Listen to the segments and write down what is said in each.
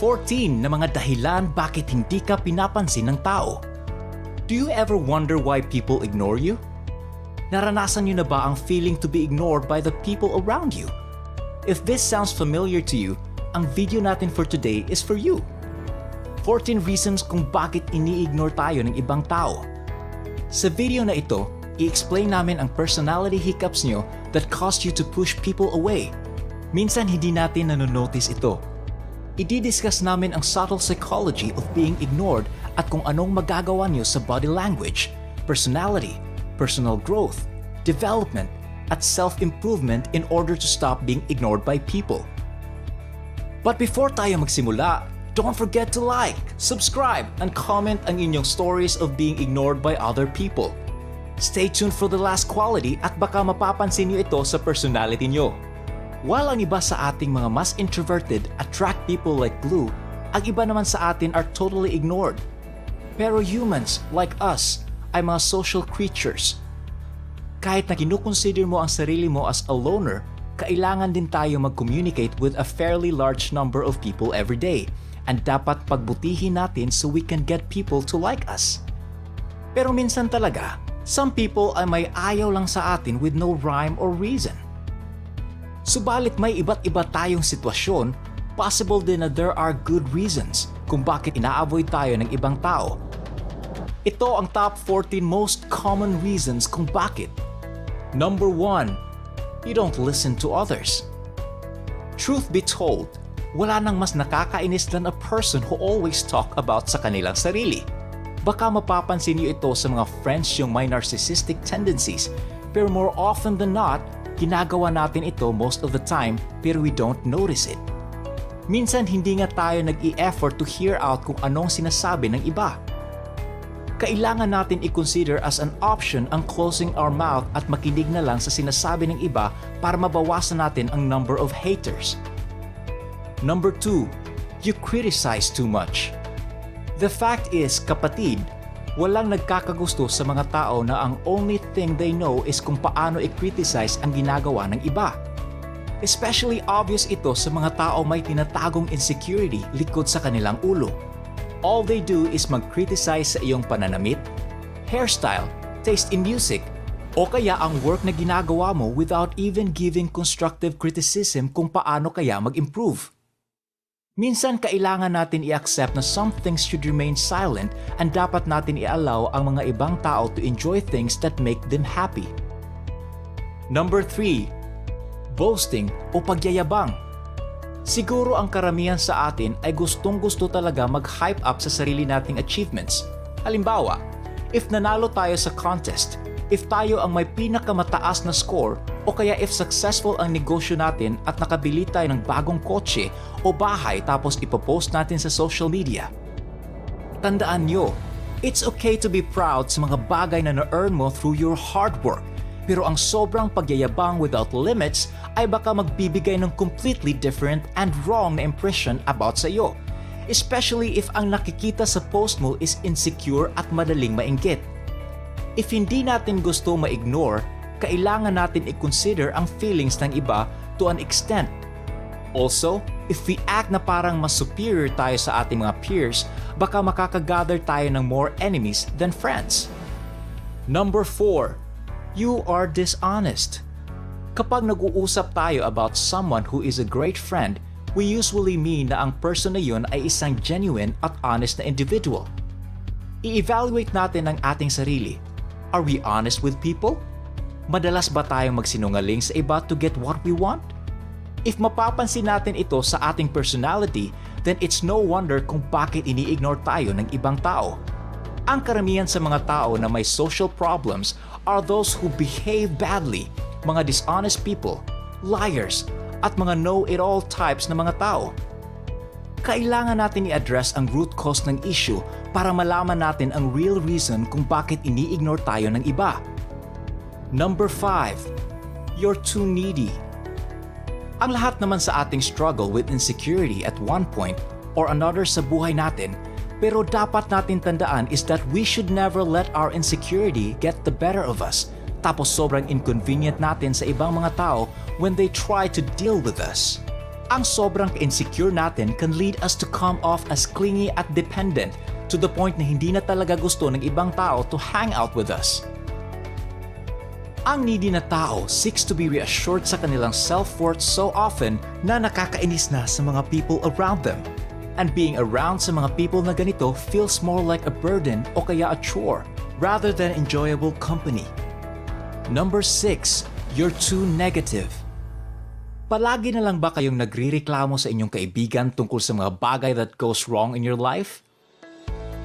14 na mga dahilan bakit hindi ka pinapansin ng tao. Do you ever wonder why people ignore you? Naranasan niyo na ba ang feeling to be ignored by the people around you? If this sounds familiar to you, ang video natin for today is for you. 14 reasons kung bakit ini-ignore tayo ng ibang tao. Sa video na ito, i-explain namin ang personality hiccups nyo that caused you to push people away. Minsan hindi natin nanonotice ito. I-discuss namin ang subtle psychology of being ignored at kung anong magagawa nyo sa body language, personality, personal growth, development, at self-improvement in order to stop being ignored by people. But before tayo magsimula, don't forget to like, subscribe, and comment ang inyong stories of being ignored by other people. Stay tuned for the last quality at baka mapapansin nyo ito sa personality nyo. While ang iba sa ating mga mas introverted attract people like glue, ang iba naman sa atin are totally ignored. Pero humans, like us, ay mga social creatures. Kahit na kinukonsider mo ang sarili mo as a loner, kailangan din tayo mag-communicate with a fairly large number of people every day, and dapat pagbutihin natin so we can get people to like us. Pero minsan talaga, some people ay may ayaw lang sa atin with no rhyme or reason. Subalit may iba't iba tayong sitwasyon, possible din na there are good reasons kung bakit ina-avoid tayo ng ibang tao. Ito ang top 14 most common reasons kung bakit. Number 1, you don't listen to others. Truth be told, wala nang mas nakakainis than a person who always talk about sa kanilang sarili. Baka mapapansin niyo ito sa mga friends yung may narcissistic tendencies, pero more often than not, ginagawa natin ito most of the time pero we don't notice it. Minsan hindi nga tayo nag-i-effort to hear out kung anong sinasabi ng iba. Kailangan natin i-consider as an option ang closing our mouth at makinig na lang sa sinasabi ng iba para mabawasan natin ang number of haters. Number 2, you criticize too much. The fact is, kapatid, walang nagkakagusto sa mga tao na ang only thing they know is kung paano i-criticize ang ginagawa ng iba. Especially obvious ito sa mga tao may tinatagong insecurity likod sa kanilang ulo. All they do is mag-criticize sa iyong pananamit, hairstyle, taste in music, o kaya ang work na ginagawa mo without even giving constructive criticism kung paano kaya mag-improve. Minsan kailangan natin i-accept na some things should remain silent and dapat natin i-allow ang mga ibang tao to enjoy things that make them happy. Number 3, boasting o pagyayabang. Siguro ang karamihan sa atin ay gustong-gusto talaga mag-hype up sa sarili nating achievements. Halimbawa, if nanalo tayo sa contest, if tayo ang may pinakamataas na score, o kaya if successful ang negosyo natin at nakabili tayo ng bagong kotse o bahay tapos ipopost natin sa social media. Tandaan nyo, it's okay to be proud sa mga bagay na na-earn mo through your hard work, pero ang sobrang pagyayabang without limits ay baka magbibigay ng completely different and wrong na impression about sa iyo, especially if ang nakikita sa post mo is insecure at madaling mainggit. If hindi natin gusto ma-ignore, kailangan natin i-consider ang feelings ng iba to an extent. Also, if we act na parang mas superior tayo sa ating mga peers, baka makakagather tayo ng more enemies than friends. Number 4, you are dishonest. Kapag nag-uusap tayo about someone who is a great friend, we usually mean na ang person na yun ay isang genuine at honest na individual. I-evaluate natin ang ating sarili. Are we honest with people? Madalas ba tayong magsinungaling sa iba to get what we want? If mapapansin natin ito sa ating personality, then it's no wonder kung bakit ini-ignore tayo ng ibang tao. Ang karamihan sa mga tao na may social problems are those who behave badly, mga dishonest people, liars, at mga know-it-all types na mga tao. Kailangan natin i-address ang root cause ng issue para malaman natin ang real reason kung bakit ini-ignore tayo ng iba. Number 5, you're too needy. Ang lahat naman sa ating struggle with insecurity at one point or another sa buhay natin, pero dapat natin tandaan is that we should never let our insecurity get the better of us, tapos sobrang inconvenient natin sa ibang mga tao when they try to deal with us. Ang sobrang insecure natin can lead us to come off as clingy at dependent to the point na hindi na talaga gusto ng ibang tao to hang out with us. Ang needy na tao seeks to be reassured sa kanilang self-worth so often na nakakainis na sa mga people around them. And being around sa mga people na ganito feels more like a burden o kaya a chore rather than enjoyable company. Number 6, you're too negative. Palagi na lang ba kayong nagrireklamo sa inyong kaibigan tungkol sa mga bagay that goes wrong in your life?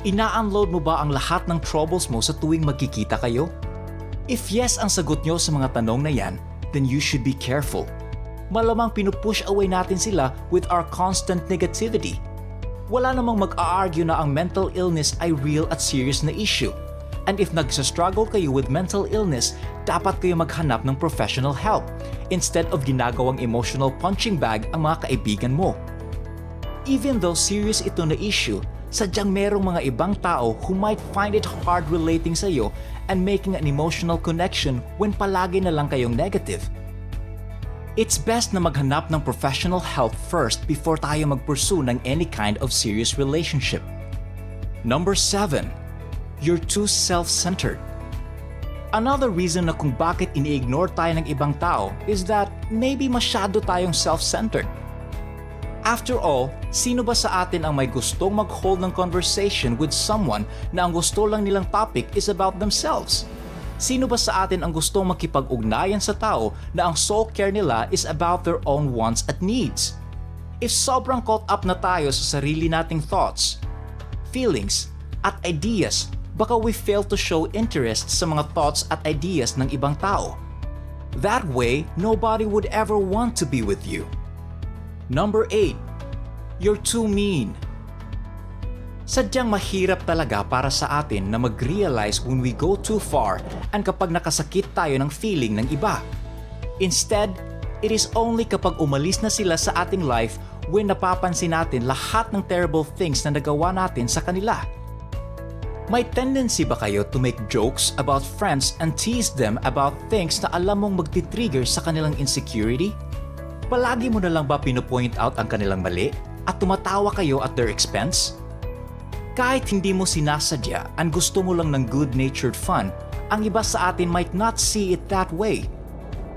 Ina-unload mo ba ang lahat ng troubles mo sa tuwing magkikita kayo? If yes ang sagot nyo sa mga tanong na yan, then you should be careful. Malamang pinupush away natin sila with our constant negativity. Wala namang mag-a-argue na ang mental illness ay real at serious na issue. And if nagsastruggle kayo with mental illness, dapat kayo maghanap ng professional help instead of ginagawang emotional punching bag ang mga kaibigan mo. Even though serious ito na issue, sadyang merong mga ibang tao who might find it hard relating sa iyo and making an emotional connection when palagi na lang kayong negative. It's best na maghanap ng professional help first before tayo mag-pursue ng any kind of serious relationship. Number 7, you're too self-centered. Another reason na kung bakit ini-ignore tayo ng ibang tao is that maybe masyado tayong self-centered. After all, sino ba sa atin ang may gustong mag-hold ng conversation with someone na ang gusto lang nilang topic is about themselves? Sino ba sa atin ang gustong makipag-ugnayan sa tao na ang soul care nila is about their own wants at needs? If sobrang caught up na tayo sa sarili nating thoughts, feelings, at ideas, baka we fail to show interest sa mga thoughts at ideas ng ibang tao. That way, nobody would ever want to be with you. Number 8, you're too mean. Sadyang mahirap talaga para sa atin na mag-realize when we go too far and kapag nakasakit tayo ng feeling ng iba. Instead, it is only kapag umalis na sila sa ating life when napapansin natin lahat ng terrible things na nagawa natin sa kanila. May tendency ba kayo to make jokes about friends and tease them about things na alam mong magti-trigger sa kanilang insecurity? Palagi mo na lang ba pinupoint out ang kanilang mali at tumatawa kayo at their expense? Kahit hindi mo sinasadya and gusto mo lang ng good-natured fun, ang iba sa atin might not see it that way.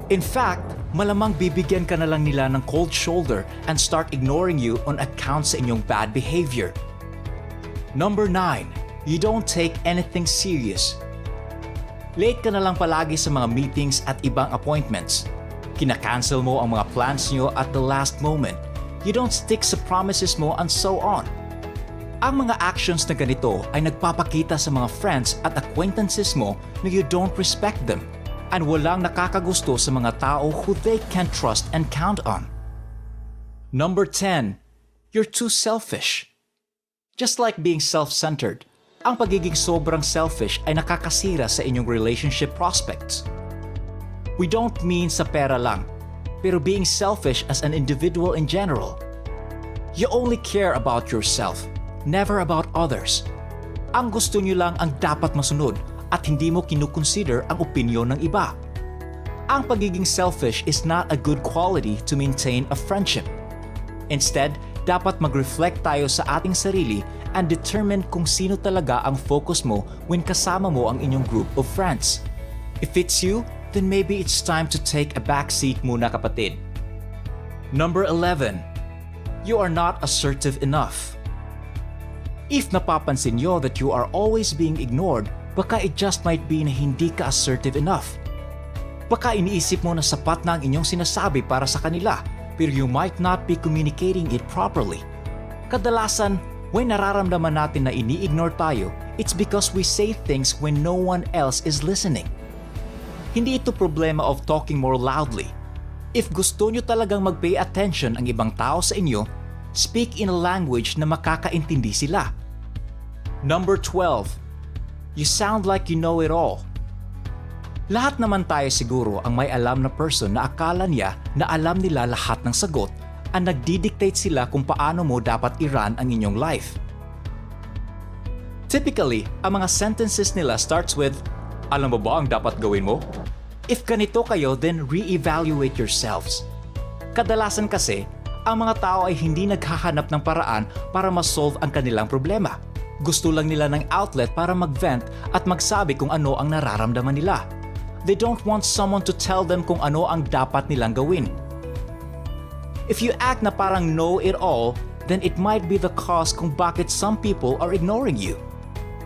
In fact, malamang bibigyan ka na lang nila ng cold shoulder and start ignoring you on account sa inyong bad behavior. Number 9, you don't take anything serious. Late ka na lang palagi sa mga meetings at ibang appointments. Kinakancel mo ang mga plans nyo at the last moment. You don't stick sa promises mo and so on. Ang mga actions na ganito ay nagpapakita sa mga friends at acquaintances mo na you don't respect them and walang nakakagusto sa mga tao who they can trust and count on. Number 10, you're too selfish. Just like being self-centered, ang pagiging sobrang selfish ay nakakasira sa inyong relationship prospects. We don't mean sa pera lang, pero being selfish as an individual in general. You only care about yourself, never about others. Ang gusto nyo lang ang dapat masunod at hindi mo kinukonsider ang opinyon ng iba. Ang pagiging selfish is not a good quality to maintain a friendship. Instead, dapat mag-reflect tayo sa ating sarili and determine kung sino talaga ang focus mo when kasama mo ang inyong group of friends. If it's you, then maybe it's time to take a back seat muna, kapatid. Number 11, you are not assertive enough. If napapansin nyo that you are always being ignored, baka it just might be na hindi ka assertive enough. Baka iniisip mo na sapat na ang inyong sinasabi para sa kanila, pero you might not be communicating it properly. Kadalasan, when nararamdaman natin na ini-ignore tayo, it's because we say things when no one else is listening. Hindi ito problema of talking more loudly. If gusto nyo talagang mag-pay attention ang ibang tao sa inyo, speak in a language na makakaintindi sila. Number 12, you sound like you know it all. Lahat naman tayo siguro ang may alam na person na akala niya na alam nila lahat ng sagot at nagdidictate sila kung paano mo dapat i-run ang inyong life. Typically, ang mga sentences nila starts with, alam mo ba ang dapat gawin mo? If ganito kayo, then re-evaluate yourselves. Kadalasan kasi, Ang mga tao ay hindi naghahanap ng paraan para ma-solve ang kanilang problema. Gusto lang nila ng outlet para mag-vent at magsabi kung ano ang nararamdaman nila. They don't want someone to tell them kung ano ang dapat nilang gawin. If you act na parang know-it-all, then it might be the cause kung bakit some people are ignoring you.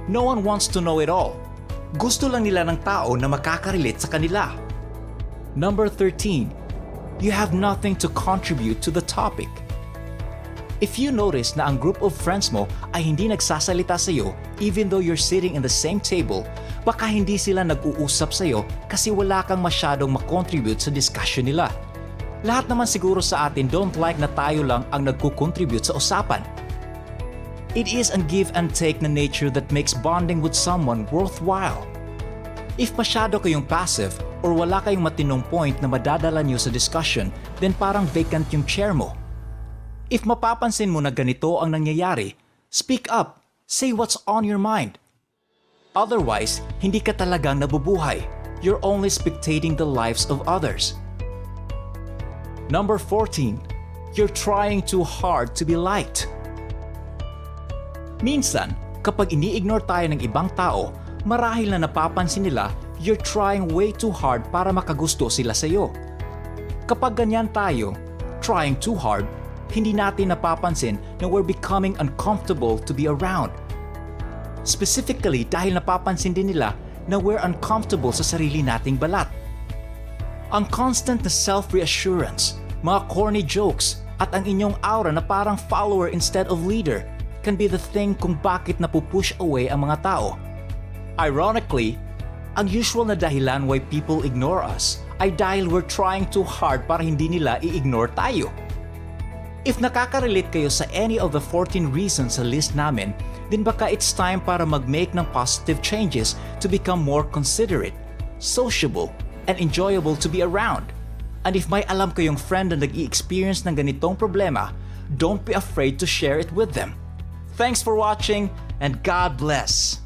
No one wants to know it all. Gusto lang nila ng tao na makaka-relate sa kanila. Number 13. You have nothing to contribute to the topic. If you notice na ang group of friends mo ay hindi nagsasalita sa iyo even though you're sitting in the same table, baka hindi sila nag-uusap sa iyo kasi wala kang masyadong makontribute sa discussion nila. Lahat naman siguro sa atin don't like na tayo lang ang nagko-contribute sa usapan. It is a give and take na nature that makes bonding with someone worthwhile. If masyado kayong passive or wala kayong matinong point na madadala niyo sa discussion, then parang vacant yung chair mo. If mapapansin mo na ganito ang nangyayari, speak up, say what's on your mind. Otherwise, hindi ka talagang nabubuhay. You're only spectating the lives of others. Number 14. You're trying too hard to be liked. Minsan, kapag ini-ignore tayo ng ibang tao, marahil na napapansin nila you're trying way too hard para makagusto sila sa iyo. Kapag ganyan tayo, trying too hard, hindi natin napapansin na we're becoming uncomfortable to be around. Specifically dahil napapansin din nila na we're uncomfortable sa sarili nating balat. Ang constant na self-reassurance, mga corny jokes, at ang inyong aura na parang follower instead of leader can be the thing kung bakit napupush away ang mga tao. Ironically, ang usual na dahilan why people ignore us ay dahil we're trying too hard para hindi nila i-ignore tayo. If nakaka-relate kayo sa any of the 14 reasons sa list namin, then baka it's time para mag-make ng positive changes to become more considerate, sociable, and enjoyable to be around. And if may alam kayong friend na nag-i-experience ng ganitong problema, don't be afraid to share it with them. Thanks for watching and God bless!